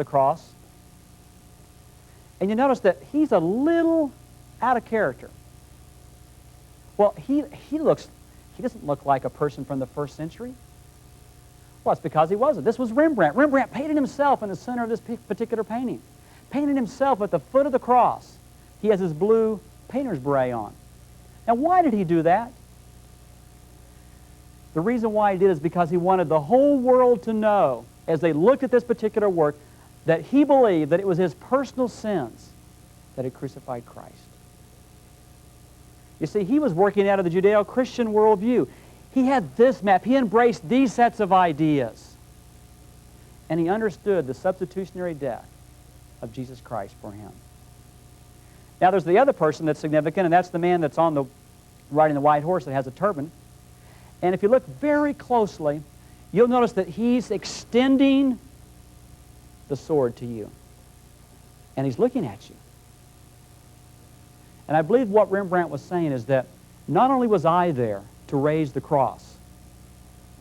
the cross. And you notice that he's a little out of character. Well, he doesn't look like a person from the first century. Well, it's because he wasn't. This was Rembrandt. Rembrandt painted himself in the center of this particular painting. Painted himself at the foot of the cross. He has his blue painter's beret on. Now, why did he do that? The reason why he did is because he wanted the whole world to know, as they looked at this particular work, that he believed that it was his personal sins that had crucified Christ. You see, he was working out of the Judeo-Christian worldview. He had this map. He embraced these sets of ideas. And he understood the substitutionary death of Jesus Christ for him. Now, there's the other person that's significant, and that's the man that's riding the white horse that has a turban. And if you look very closely, you'll notice that he's extending the sword to you. And he's looking at you. And I believe what Rembrandt was saying is that not only was I there to raise the cross,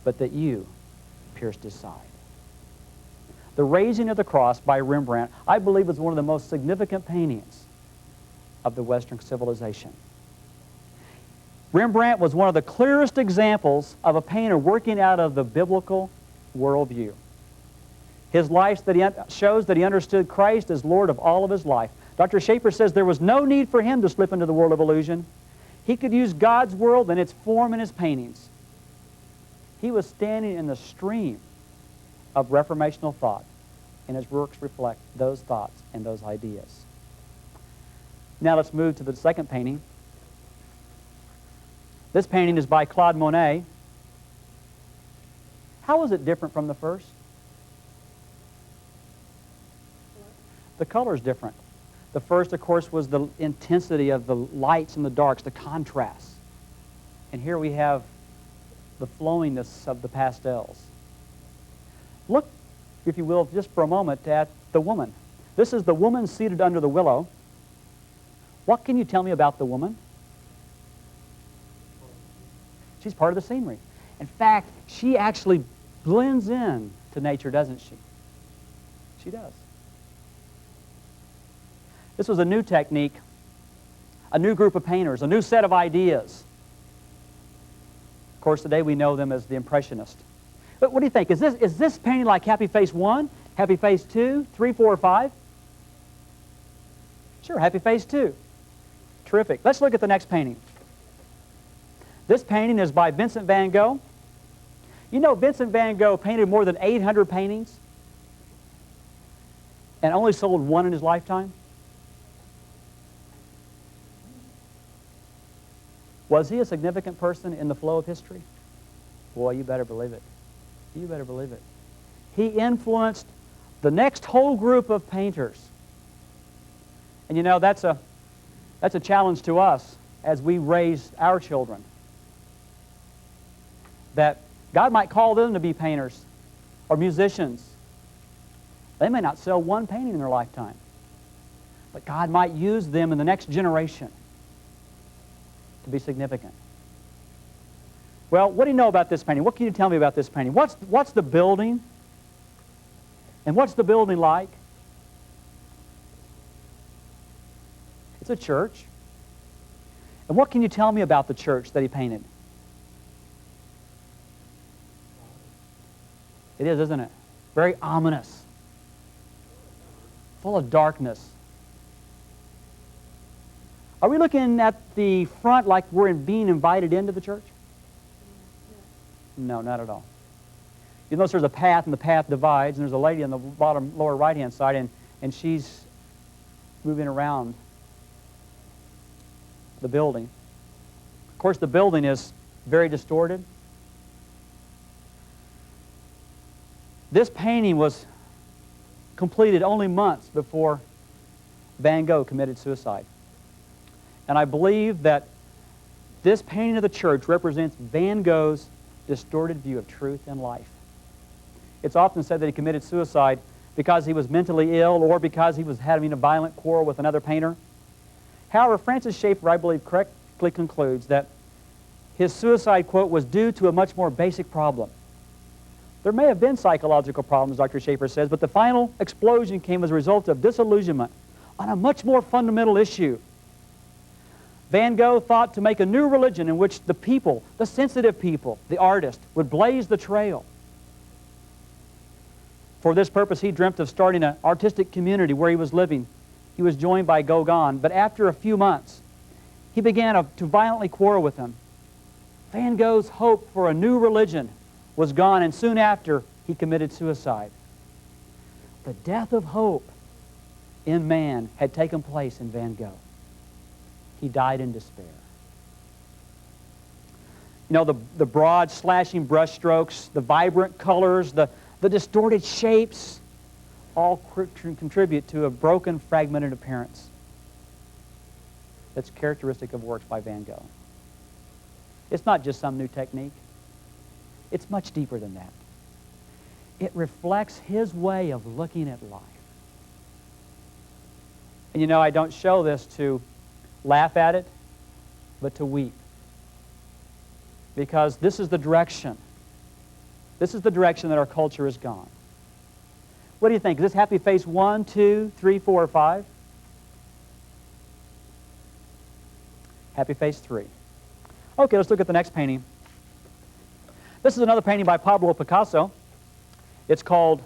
but that you pierced his side. The raising of the cross by Rembrandt, I believe, was one of the most significant paintings of the Western civilization. Rembrandt was one of the clearest examples of a painter working out of the biblical worldview. His life shows that he understood Christ as Lord of all of his life. Dr. Schaefer says there was no need for him to slip into the world of illusion. He could use God's world and its form in his paintings. He was standing in the stream of reformational thought, and his works reflect those thoughts and those ideas. Now let's move to the second painting. This painting is by Claude Monet. How is it different from the first? The color is different. The first, of course, was the intensity of the lights and the darks, the contrast. And here we have the flowingness of the pastels. Look, if you will, just for a moment at the woman. This is the woman seated under the willow. What can you tell me about the woman? She's part of the scenery. In fact, she actually blends in to nature, doesn't she? She does. This was a new technique, a new group of painters, a new set of ideas. Of course, today we know them as the Impressionists. But what do you think? Is this painting like Happy Face 1, Happy Face 2, 3, 4, or 5? Sure, Happy Face 2. Terrific. Let's look at the next painting. This painting is by Vincent van Gogh. You know, Vincent van Gogh painted more than 800 paintings and only sold one in his lifetime. Was he a significant person in the flow of history? Boy, you better believe it. You better believe it. He influenced the next whole group of painters. And you know, that's a challenge to us as we raise our children. That God might call them to be painters or musicians. They may not sell one painting in their lifetime, but God might use them in the next generation to be significant. Well, what do you know about this painting? What can you tell me about this painting? What's the building? And what's the building like? It's a church. And what can you tell me about the church that he painted? It is, isn't it? Very ominous. Full of darkness. Are we looking at the front like we're being invited into the church? No, not at all. You notice there's a path, and the path divides, and there's a lady on the bottom lower right-hand side, and she's moving around the building. Of course, the building is very distorted. This painting was completed only months before Van Gogh committed suicide. And I believe that this painting of the church represents Van Gogh's distorted view of truth and life. It's often said that he committed suicide because he was mentally ill or because he was having a violent quarrel with another painter. However, Francis Schaeffer, I believe, correctly concludes that his suicide, quote, was due to a much more basic problem. There may have been psychological problems, Dr. Schaefer says, but the final explosion came as a result of disillusionment on a much more fundamental issue. Van Gogh thought to make a new religion in which the people, the sensitive people, the artist, would blaze the trail. For this purpose, he dreamt of starting an artistic community where he was living. He was joined by Gauguin, but after a few months, he began to violently quarrel with him. Van Gogh's hope for a new religion was gone, and soon after, he committed suicide. The death of hope in man had taken place in Van Gogh. He died in despair. You know, the broad slashing brushstrokes, the vibrant colors, the distorted shapes, all contribute to a broken, fragmented appearance that's characteristic of works by Van Gogh. It's not just some new technique. It's much deeper than that. It reflects his way of looking at life. And you know, I don't show this to laugh at it, but to weep. Because this is the direction. This is the direction that our culture has gone. What do you think? Is this happy face 1, 2, 3, 4, or 5? Happy face 3. Okay, let's look at the next painting. This is another painting by Pablo Picasso. It's called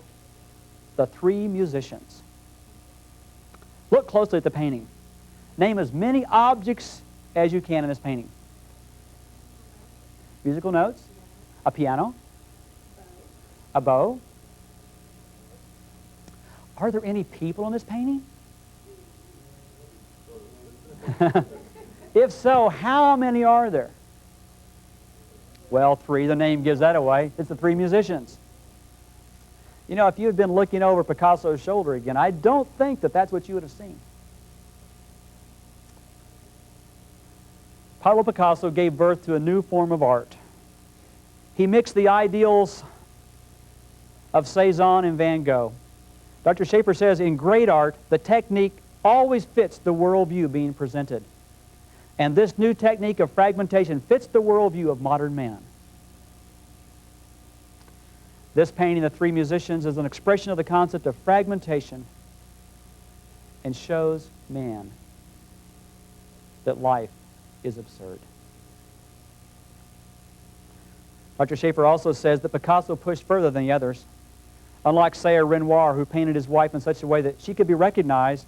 The Three Musicians. Look closely at the painting. Name as many objects as you can in this painting. Musical notes. A piano. A bow. Are there any people in this painting? If so, how many are there? Well, 3. The name gives that away. It's the 3 musicians. You know, if you had been looking over Picasso's shoulder again, I don't think that that's what you would have seen. Pablo Picasso gave birth to a new form of art. He mixed the ideals of Cezanne and Van Gogh. Dr. Schaefer says, in great art, the technique always fits the worldview being presented. And this new technique of fragmentation fits the worldview of modern man. This painting, The Three Musicians, is an expression of the concept of fragmentation and shows man that life is absurd. Dr. Schaefer also says that Picasso pushed further than the others. Unlike, say, a Renoir who painted his wife in such a way that she could be recognized,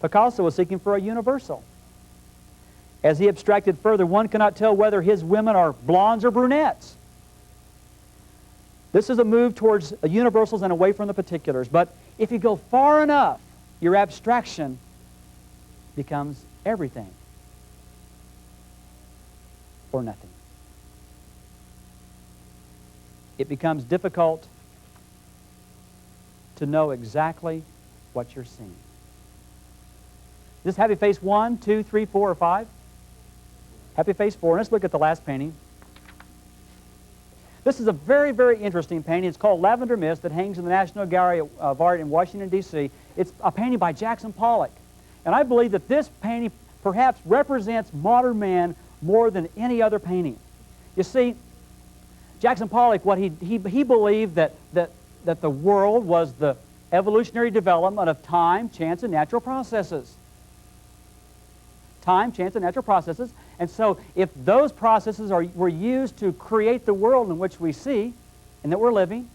Picasso was seeking for a universal. As he abstracted further, one cannot tell whether his women are blondes or brunettes. This is a move towards universals and away from the particulars. But if you go far enough, your abstraction becomes everything or nothing. It becomes difficult to know exactly what you're seeing. Is this happy face 1, 2, 3, 4, or 5? Happy face 4. Let's look at the last painting. This is a very, very interesting painting. It's called Lavender Mist. That hangs in the National Gallery of Art in Washington, D.C. It's a painting by Jackson Pollock. And I believe that this painting perhaps represents modern man more than any other painting. You see, Jackson Pollock, what he believed that the world was the evolutionary development of time, chance, and natural processes. Time, chance, and natural processes. And so if those processes were used to create the world in which we see and that we're living,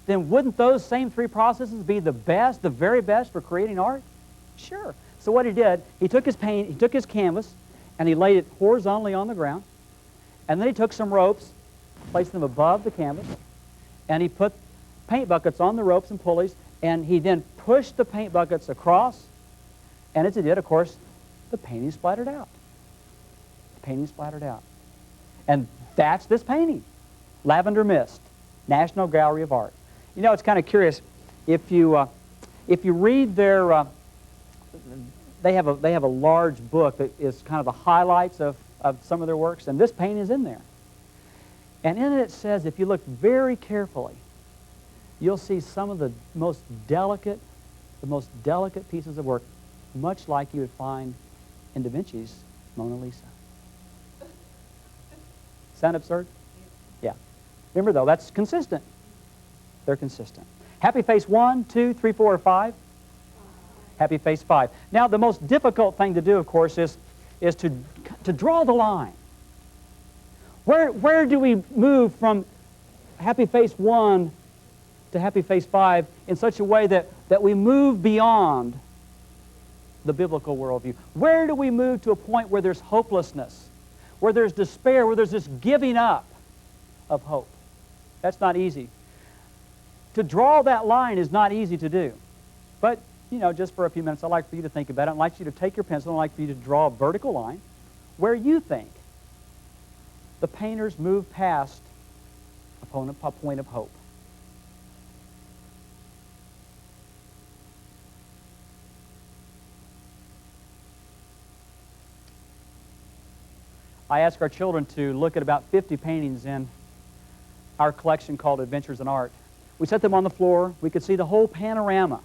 then wouldn't those same 3 processes be the best, the very best for creating art? Sure. So what he did, he took his paint, he took his canvas, and he laid it horizontally on the ground, and then he took some ropes, placed them above the canvas, and he put paint buckets on the ropes and pulleys, and he then pushed the paint buckets across, and as he did, of course, the painting splattered out. The painting splattered out. And that's this painting, Lavender Mist, National Gallery of Art. You know, it's kind of curious. If you read their, they have a large book that is kind of the highlights of some of their works, and this painting is in there. And in it says, if you look very carefully, you'll see some of the most delicate pieces of work, much like you would find in Da Vinci's Mona Lisa. Sound absurd? Yeah. Remember, though, that's consistent. They're consistent. Happy face 1, 2, 3, 4, or 5? Happy face 5. Now, the most difficult thing to do, of course, is to draw the line. Where do we move from happy face 1 to happy face 5 in such a way that we move beyond the biblical worldview? Where do we move to a point where there's hopelessness, where there's despair, where there's this giving up of hope? That's not easy. To draw that line is not easy to do. But, you know, just for a few minutes, I'd like for you to think about it. I'd like you to take your pencil and I'd like for you to draw a vertical line where you think the painters moved past a point of hope. I ask our children to look at about 50 paintings in our collection called Adventures in Art. We set them on the floor. We could see the whole panorama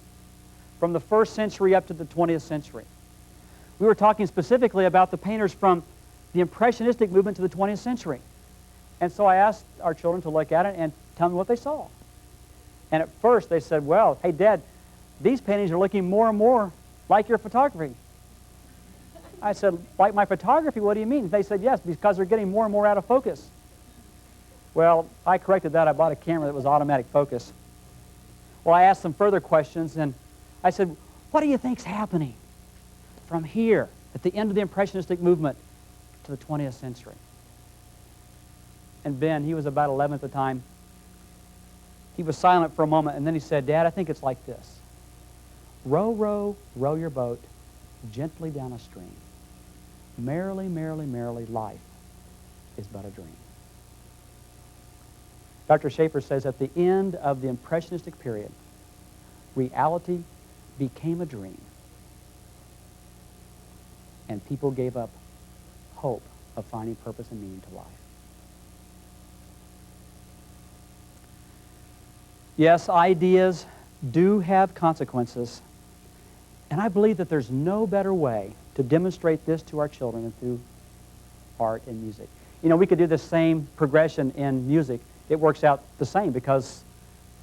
from the 1st century up to the 20th century. We were talking specifically about the painters from the Impressionistic movement to the 20th century. And so I asked our children to look at it and tell me what they saw. And at first they said, well, hey, Dad, these paintings are looking more and more like your photography. I said, like my photography? What do you mean? They said, yes, because they're getting more and more out of focus. Well, I corrected that. I bought a camera that was automatic focus. Well, I asked them further questions, and I said, what do you think's happening from here at the end of the Impressionistic movement to the 20th century? And Ben, he was about 11 at the time, he was silent for a moment, and then he said, Dad, I think it's like this. Row, row, row your boat gently down a stream. Merrily, merrily, merrily, life is but a dream. Dr. Schaefer says at the end of the Impressionistic period, reality became a dream, and people gave up hope of finding purpose and meaning to life. Yes, ideas do have consequences, and I believe that there's no better way to demonstrate this to our children than through art and music. You know, we could do the same progression in music. It works out the same because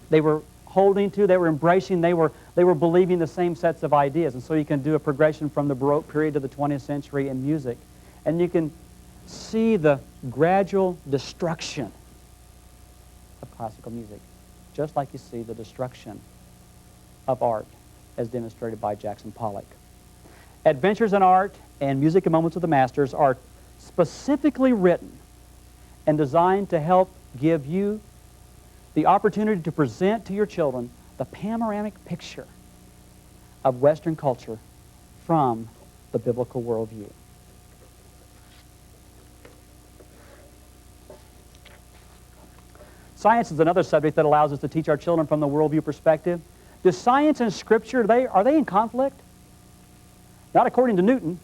they were holding to, they were embracing, they were believing the same sets of ideas. And so you can do a progression from the Baroque period to the 20th century in music. And you can see the gradual destruction of classical music, just like you see the destruction of art as demonstrated by Jackson Pollock. Adventures in Art and Music and Moments with the Masters are specifically written and designed to help give you the opportunity to present to your children the panoramic picture of Western culture from the biblical worldview. Science is another subject that allows us to teach our children from the worldview perspective. Does science and Scripture, are they in conflict? Not according to Newton,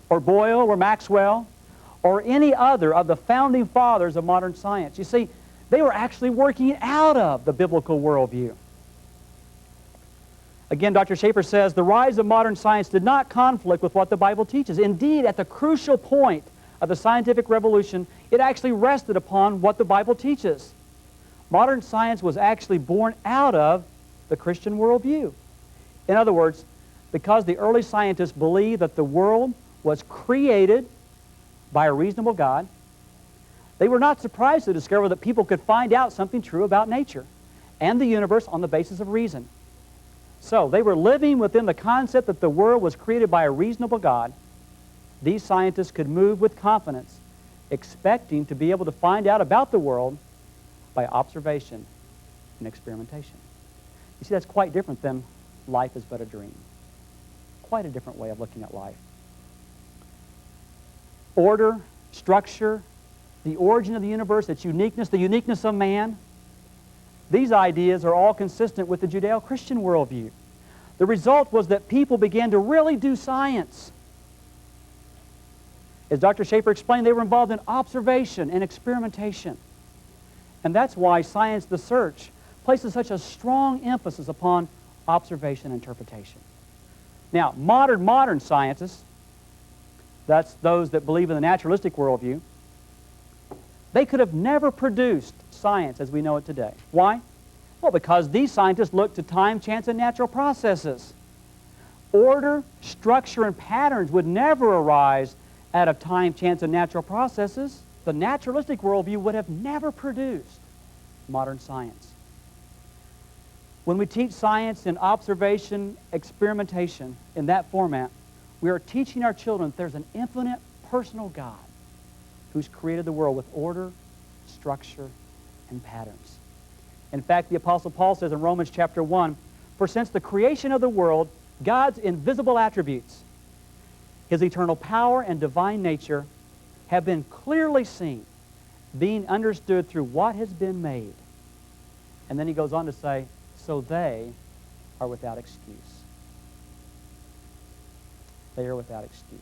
or Boyle, or Maxwell, or any other of the founding fathers of modern science. You see, they were actually working out of the biblical worldview. Again, Dr. Schaefer says, the rise of modern science did not conflict with what the Bible teaches. Indeed, at the crucial point of the scientific revolution, it actually rested upon what the Bible teaches. Modern science was actually born out of the Christian worldview. In other words, because the early scientists believed that the world was created by a reasonable God, they were not surprised to discover that people could find out something true about nature and the universe on the basis of reason. So they were living within the concept that the world was created by a reasonable God. These scientists could move with confidence, expecting to be able to find out about the world by observation and experimentation. You see, that's quite different than life is but a dream. Quite a different way of looking at life. Order, structure, the origin of the universe, its uniqueness, the uniqueness of man, these ideas are all consistent with the Judeo-Christian worldview. The result was that people began to really do science. As Dr. Schaefer explained, they were involved in observation and experimentation. And that's why Science the Search places such a strong emphasis upon observation and interpretation. Now, modern scientists, that's those that believe in the naturalistic worldview, They could have never produced science as we know it today. Why? Well, because these scientists looked to time, chance, and natural processes. Order, structure, and patterns would never arise out of time, chance, and natural processes. The naturalistic worldview would have never produced modern science. When we teach science in observation, experimentation in that format, we are teaching our children that there's an infinite personal God who's created the world with order, structure, and patterns. In fact, the Apostle Paul says in Romans chapter 1, "For since the creation of the world, God's invisible attributes, His eternal power and divine nature, have been clearly seen, being understood through what has been made." And then he goes on to say, "So they are without excuse." They are without excuse.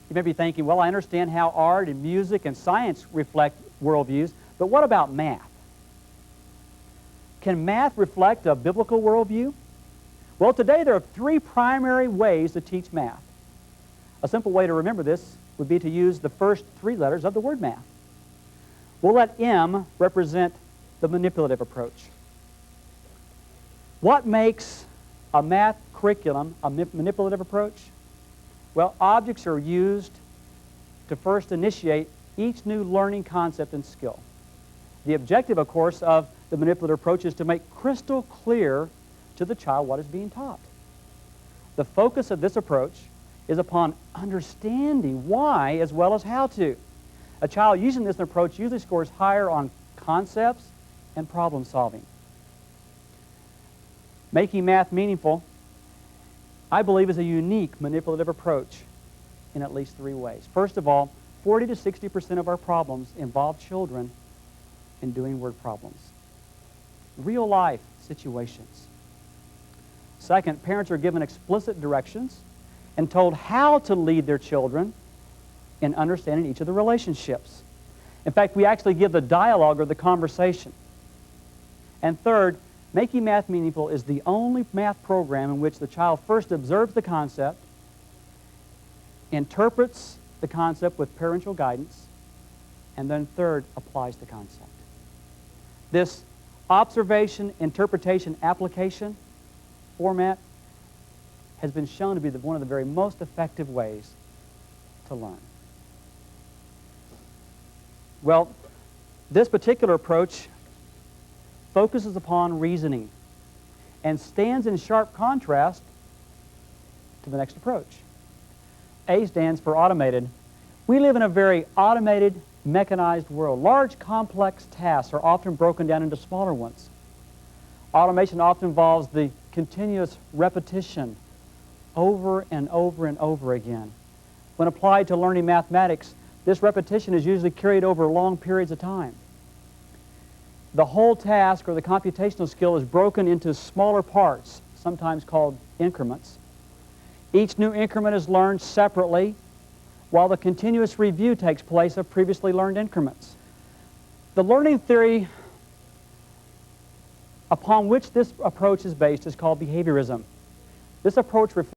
You may be thinking, well, I understand how art and music and science reflect worldviews, but what about math? Can math reflect a biblical worldview? Well, today there are three primary ways to teach math. A simple way to remember this would be to use the first three letters of the word math. We'll let M represent the manipulative approach. What makes a math curriculum a manipulative approach? Well, objects are used to first initiate each new learning concept and skill. The objective, of course, of the manipulative approach is to make crystal clear to the child what is being taught. The focus of this approach is upon understanding why as well as how to. A child using this approach usually scores higher on concepts and problem solving. Making math meaningful, I believe, is a unique manipulative approach in at least three ways. First of all, 40 to 60% of our problems involve children in doing word problems. Real life situations. Second, parents are given explicit directions and told how to lead their children in understanding each of the relationships. In fact, we actually give the dialogue or the conversation. And third, making math meaningful is the only math program in which the child first observes the concept, interprets the concept with parental guidance, and then third, applies the concept. This observation, interpretation, application format has been shown to be one of the very most effective ways to learn. Well, this particular approach focuses upon reasoning and stands in sharp contrast to the next approach. A stands for automated. We live in a very automated, mechanized world. Large, complex tasks are often broken down into smaller ones. Automation often involves the continuous repetition over and over and over again. When applied to learning mathematics, this repetition is usually carried over long periods of time. The whole task or the computational skill is broken into smaller parts, sometimes called increments. Each new increment is learned separately, while the continuous review takes place of previously learned increments. The learning theory upon which this approach is based is called behaviorism. This approach reflects